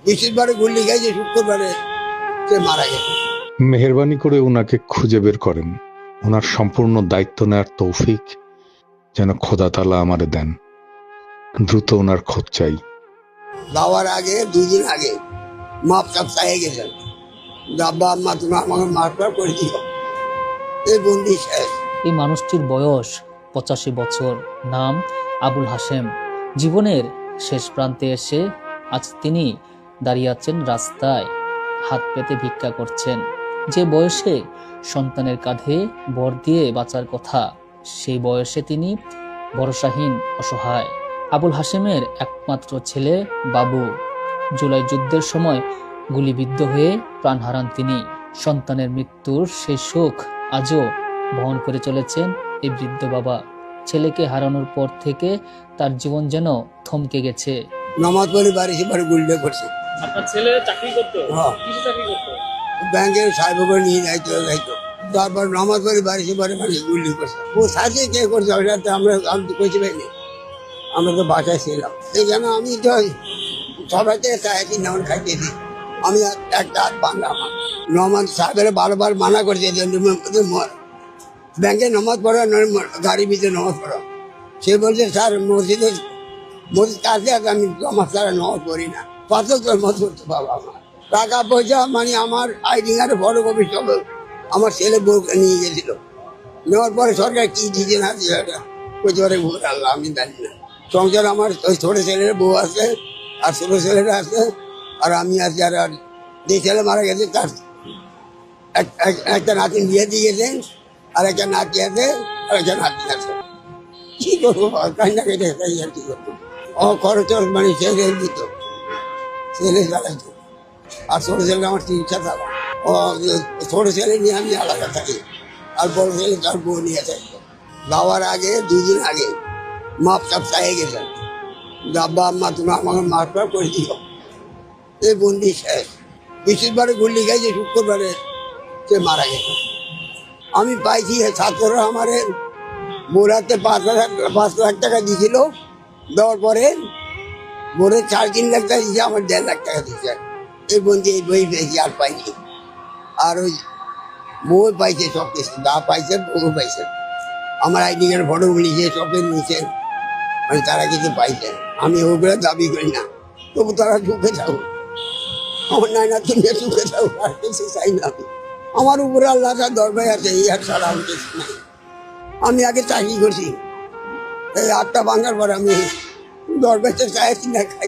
বৃহস্পতিবারে গুল্লি খাইছে, শুক্রবারে সে মারা গেছে। মেহেরবানি করে ওনাকে খুঁজে বের করেন। ওনার সম্পূর্ণ দায়িত্ব নেওয়ার তৌফিক যেন খোদা তাআলা আমারে দেন। দ্রুত ওনার খোঁজ চাই। যাওয়ার আগে 2 দিন আগে মাপ চাপ চাইয়ে গেছেন, আব্বা আম্মা তুমি আমাকে মাফ করে দিও, এই বন্দি শেষ। এই মানুষটির বয়স 85 বছর। নাম আবুল হাশেম। জীবনের শেষ প্রান্তে এসে আজ তিনি দাঁড়িয়ে আছেন রাস্তায়, হাত পেতে ভিক্ষা করছেন। যে বয়সে সন্তানের কাঁধে ভর দিয়ে বাঁচার কথা, সেই বয়সে তিনি ভরসাহীন, অসহায়। আবুল হাশেমের একমাত্র ছেলে বাবু জুলাই যুদ্ধের সময় গুলিবিদ্ধ হয়ে প্রাণ হারান তিনি। সন্তানের মৃত্যুর সেই শোক আজও বহন করে চলেছেন এই বৃদ্ধ বাবা। ছেলেকে হারানোর পর থেকে তার জীবন যেন থমকে গেছে। নামাজ পড়ে বাড়ি সে বাড়ি গুল্লে করছে। আপনার ছেলে চাকরি করতো? হ্যাঁ। কিসে চাকরি করতো? ব্যাংকের সাহেব করে নিয়ে যাইতো। তারপর নামাজ পড়ে বাড়ি সে বাড়ি মানে গুল্লি করছে। ও সাথে কে করছে ওটা তো আমি তো কইতে পারিনি, আমরা তো বাসায় ছিলাম। এই জন্য আমি তো সবাই থেকে চাইছি নেমন খাইতে দিই। আমি একটা হাত বাংলা আমার নমাজ সাহেবের বারবার মানা করছে যে ব্যাংকে নামাজ পড়া গাড়ির ভিতরে নামাজ পড়া। সে বলছে স্যার মসজিদ কাছে আমি আমার ছাড়া নামাজ পড়ি না। কত মত করতে বাবা আমার টাকা পয়সা মানে আমার আইডি কার্ডে ফটোকপি সব আমার ছেলে বউ নিয়ে গেছিল। নেওয়ার পরে সরকার কি দিয়েছে না দিয়ে করতে পারে আল্লাহ আমি জানি না। সংসার আমার ওই ছোটো ছেলের বউ আছে আর ছোটো ছেলেরা আছে আর আমি আছি। আর যে ছেলে মারা গেছে তার একটা নাতি বিয়ে দিয়ে গেছেন, আর একটা নাতি আছে আর একটা নাতি আছে। কি করবো কান্না কেটে আর কি করবো। ও খরচ মানে ছেলে দিত, ছেলে চালাইতো। আর ছোটো ছেলে আমার চিকিৎসা চালা। ও ছোটো ছেলে নিয়ে আমি আলাদা থাকি, আর বড় ছেলে তার বউ নিয়ে থাকতো। যাওয়ার আগে 2 দিন আগে মাপ চাপ চাইয়ে গেছেন, আব্বা আম্মা তুমি আমাকে মাফ করে দিও, এই বন্দি শেষ। বৃহস্পতিবারে গুল্লি খাইছে, শুক্রবারে সে মারা গেছে। আমি পাইছি ছাত্ররা আমার বোরাতে 5 লাখ টাকা দিয়েছিল। দেওয়ার পরে বোরের 3.5 লাখ টাকা দিয়েছে, আমার 1.5 লাখ টাকা দিয়েছে। এই বন্দি এই বই পেয়েছি, আর পাইনি। আর ওই বউ পাইছে, সব কিছু যা পাইছে বউ পাইছে। আমার আইডি কার্ড ফটো নিয়েছে, সবের নিচে মানে তারা কিছু পাইছে। আমি ওগুলো দাবি করি না, তবু তারা চুপে থাকুক। আমার নাইনা তুমি চুপে থাকুক, আর কিছু চাই না। আমার উপরে আল্লাহ দরবার আছে, এই আর ছাড়া আমি কিছু নাই। আমি আগে চাকরি করছি, এই 8টা ভাঙার পর আমি দরবারটা চাইছি না খাই।